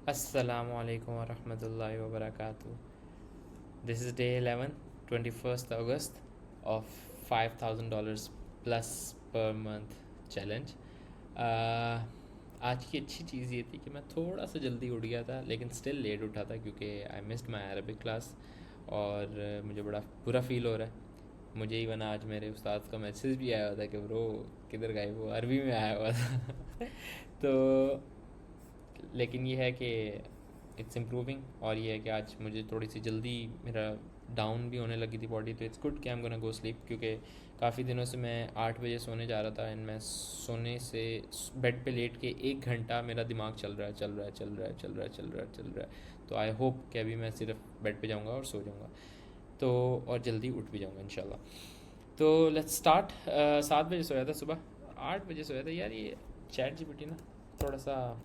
Assalamu alaikum wa rahmatullahi wa barakatuh. This is day 11, 21st August of $5,000 plus per month challenge. आज की अच्छी चीज़ ये थी कि मैं थोड़ा सा जल्दी उठ गया था, लेकिन स्टिल लेट उठा था क्योंकि I missed my Arabic class और मुझे बड़ा बुरा फील हो रहा है। मुझे ही बना आज मेरे उस्ताद का मैसेज भी आया हुआ था कि ब्रो किधर गए, वो अरबी में आया हुआ था तो लेकिन ये है कि इट्स इम्प्रूविंग, और ये है कि आज मुझे थोड़ी सी जल्दी मेरा डाउन भी होने लगी थी बॉडी, तो इट्स गुड कि I am gonna go sleep, क्योंकि काफ़ी दिनों से मैं 8 बजे सोने जा रहा था एंड मैं सोने से बेड पे लेट के 1 घंटा मेरा दिमाग चल रहा है चल रहा है चल रहा है चल रहा है चल रहा है चल रहा है। तो आई होप कि अभी मैं सिर्फ बेड पे जाऊँगा और सो जाऊँगा, तो और जल्दी उठ भी जाऊँगा इंशाल्लाह। तो लेट्स स्टार्ट। 7 बजे सोया था सुबह, 8 बजे सोया था। यार ये चैट जीपीटी ना थोड़ा सा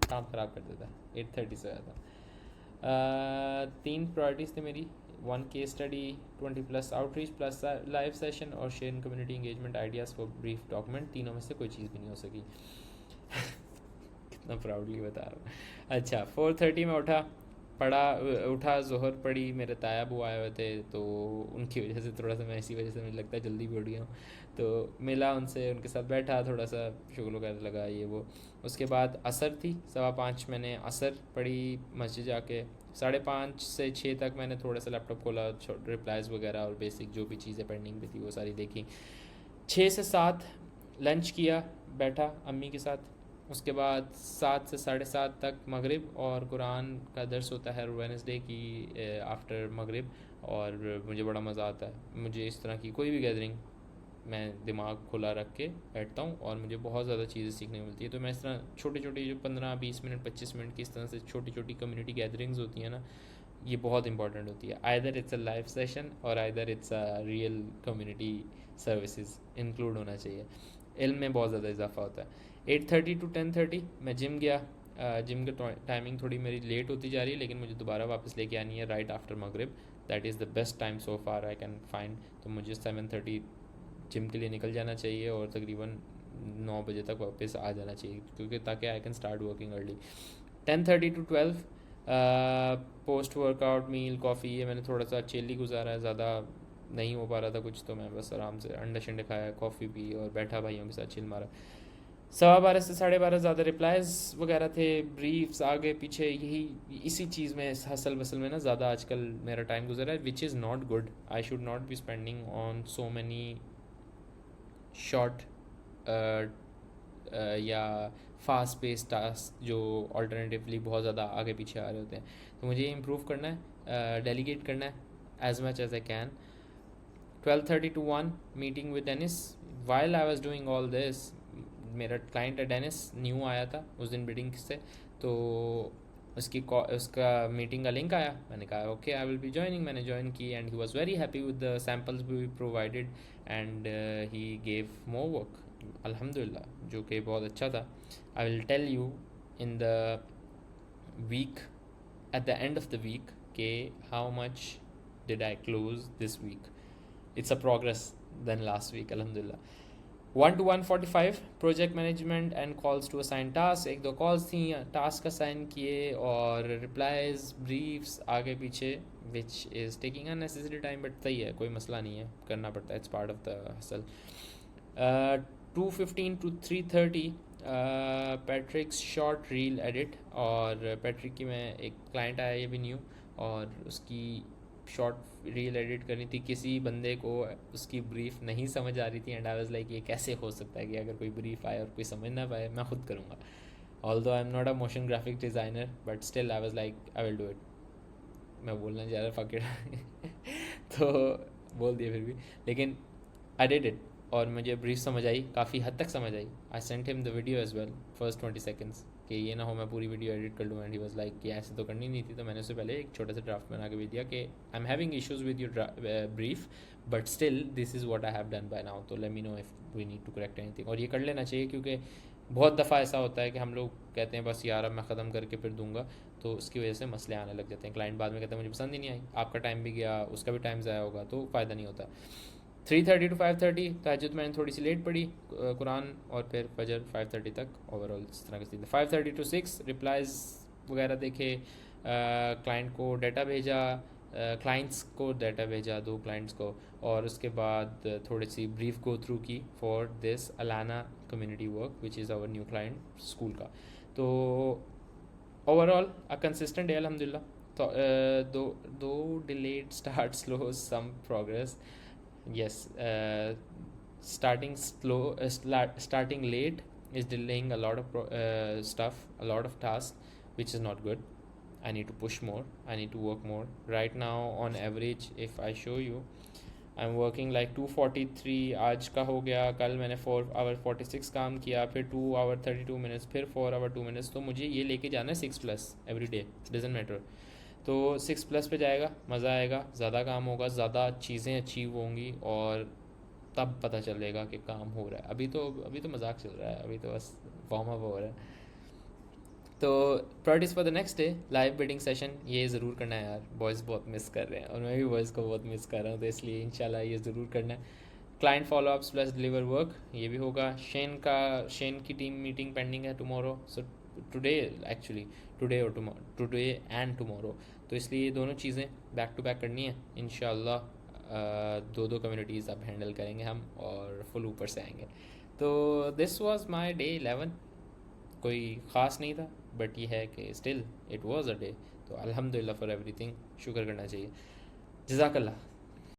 काम ख़राब कर देता है। 8:30 सोया था। 3 प्रायोरिटीज़ थी मेरी, 1 case study, 20 plus outreach plus live session और share community engagement ideas for brief document. तीनों में से कोई चीज़ भी नहीं हो सकी कितना प्राउडली बता रहा हूँ। अच्छा, 4:30 में उठा, पढ़ा, उठा, जोहर पढ़ी। मेरे ताया अबू आए हुए थे तो उनकी वजह से थोड़ा सा, मैं इसी वजह से मुझे लगता है जल्दी भी उठ गया हूँ। तो मिला उनसे, उनके साथ बैठा, थोड़ा सा शुगल वगैरह लगा ये वो। उसके बाद असर थी, 5:15 मैंने असर पढ़ी मस्जिद जाके। 5:30 से 6 तक मैंने थोड़ा सा लैपटॉप खोला, रिप्लाइज़ वगैरह और बेसिक जो भी चीज़ें पेंडिंग भी थी वो सारी देखी। 6 से 7 लंच किया, बैठा अम्मी के साथ। उसके बाद 7 से 7:30 तक मगरिब, और कुरान का दर्स होता है वेडनेसडे की आफ्टर मगरिब, और मुझे बड़ा मज़ा आता है। मुझे इस तरह की कोई भी गैदरिंग मैं दिमाग खुला रख के बैठता हूँ और मुझे बहुत ज़्यादा चीज़ें सीखने मिलती है। तो मैं इस तरह छोटी छोटी जो 15-20 मिनट 25 मिनट की इस तरह से छोटी छोटी कम्युनिटी गैदरिंग्स होती हैं ना, ये बहुत इंपॉर्टेंट होती है। Either it's a live session और either it's a real community services include होना चाहिए। इल्म में बहुत ज़्यादा इजाफा होता है। 8:30 to 10:30 मैं जिम गया। जिम की टाइमिंग थोड़ी मेरी लेट होती जा रही है, लेकिन मुझे दोबारा वापस लेके आनी है राइट आफ्टर मगरिब। That is the best time so far I can find. तो मुझे 7:30 जिम के लिए निकल जाना चाहिए और तकरीबन 9 बजे तक वापस आ जाना चाहिए, क्योंकि ताकि I can start working early. 10:30 to 12 post workout meal coffee, ये मैंने थोड़ा सा चिल्ली गुजारा है, ज़्यादा नहीं हो पा रहा था कुछ, तो मैं बस आराम से अंडा शंडे खाया, कॉफ़ी पी और बैठा भाइयों के साथ चिल मारा। 12:15 से 12:30 ज़्यादा रिप्लाइज वगैरह थे, ब्रीफ्स आगे पीछे, यही इसी चीज़ में हसल बसल में ना ज़्यादा आजकल मेरा टाइम गुजर रहा है, which is not good. I should not be spending on so many short या फास्ट पेस टास्क जो ऑल्टरनेटिवली बहुत ज़्यादा आगे पीछे आ रहे होते हैं। तो मुझे इम्प्रूव करना है, डेलीगेट करना है as much as I can. 12:30 to 1 meeting with Dennis. While I was doing all this, मेरा क्लाइंट है डेनिस, न्यू आया था उस दिन बिल्डिंग से, तो उसका मीटिंग का लिंक आया। मैंने कहा okay I will be joining. मैंने ज्वाइन की and he was very happy with the samples we provided and he gave more work अल्हम्दुलिल्लाह, जो कि बहुत अच्छा था। I will tell you in the week, at the end of the week, के how much did I close this week. It's a progress then last week अल्हम्दुलिल्लाह। 1 to 1:45 project management and calls to assign task. 1-2 calls थी, task assign किए और replies briefs आगे पीछे, which is taking unnecessary time, but सही है, कोई मसला नहीं है, करना पड़ता है, it's part of the hustle. 2:15 to 3:30 पैट्रिक्स short reel edit. और पैट्रिक की मैं एक क्लाइंट आया ये भी न्यू, और उसकी शॉर्ट रील एडिट करनी थी। किसी बंदे को उसकी ब्रीफ नहीं समझ आ रही थी एंड आई वाज लाइक ये कैसे हो सकता है कि अगर कोई ब्रीफ आए और कोई समझ ना पाए, मैं खुद करूँगा। Although I am not a motion graphic designer, but still I was like I will do it. मैं बोलना चाह रहा फक इट तो बोल दिया फिर भी, लेकिन आई डिड इट और मुझे ब्रीफ समझ आई, काफ़ी हद तक समझ आई। I sent him the video as well, first 20 seconds, कि ये ना हो मैं पूरी वीडियो एडिट कर लूँ। एंड ही वाज लाइक कि ऐसे तो करनी नहीं थी। तो मैंने उससे पहले एक छोटा सा ड्राफ्ट बना के भेज दिया कि I am having issues with your brief, but still this is what I have done by now, तो let me know if we need to correct anything. और ये कर लेना चाहिए, क्योंकि बहुत दफ़ा ऐसा होता है कि हम लोग कहते हैं बस यार अब मैं ख़त्म करके फिर दूंगा, तो उसकी वजह से मसले आने लग जाते हैं। क्लाइंट बाद में कहते हैं मुझे पसंद ही नहीं आई, आपका टाइम भी गया, उसका भी टाइम ज़ाया होगा, तो फ़ायदा नहीं होता। 3:30 to 5:30 तहज्जुद मैंने थोड़ी सी लेट पढ़ी, कुरान, और फिर फजर 5:30 तक ओवरऑल इस तरह का सीन। 5:30 to 6 रिप्लाइज वगैरह देखे, क्लाइंट को डाटा भेजा, क्लाइंट्स को डाटा भेजा, 2 क्लाइंट्स को, और उसके बाद थोड़ी सी ब्रीफ गो थ्रू की for this Alana community work which is our new client school का। तो ओवरऑल अ कंसिस्टेंट डे अल्हम्दुलिल्लाह। तो though delayed start slow some progress, yes, starting slow, starting late is delaying a lot of stuff, a lot of tasks, which is not good. I need to push more, I need to work more. Right now on average if I show you, I'm working like 2:43 आज का हो गया, कल मैंने 4 hour 46 काम किया, फिर 2 hour 32 minutes, फिर 4 hour 2 minutes, तो मुझे ये लेके जाना है 6+ एवरी डे, डजेंट मैटर। तो 6+ पे जाएगा, मज़ा आएगा, ज़्यादा काम होगा, ज़्यादा चीज़ें अचीव होंगी, और तब पता चलेगा कि काम हो रहा है। अभी तो मजाक चल रहा है, अभी तो बस वार्म अप हो रहा है। तो priorities for the next day, live bidding session ये ज़रूर करना है यार, बॉयज़ बहुत मिस कर रहे हैं, और मैं भी बॉयज़ को बहुत मिस कर रहा हूँ, तो इसलिए इंशाल्लाह ये ज़रूर करना है। Client follow-ups plus deliver work ये भी होगा। शेन की टीम मीटिंग पेंडिंग है tomorrow, so today actually, today and tomorrow, तो इसलिए ये दोनों चीज़ें बैक टू बैक करनी है इंशाल्लाह। दो कम्युनिटीज़ अब हैंडल करेंगे हम, और फुल ऊपर से आएंगे। तो दिस वाज माय डे 11, कोई ख़ास नहीं था, बट ये है कि still it was a day, तो अल्हम्दुलिल्लाह फॉर एवरीथिंग, शुक्र करना चाहिए। जज़ाकल्लाह।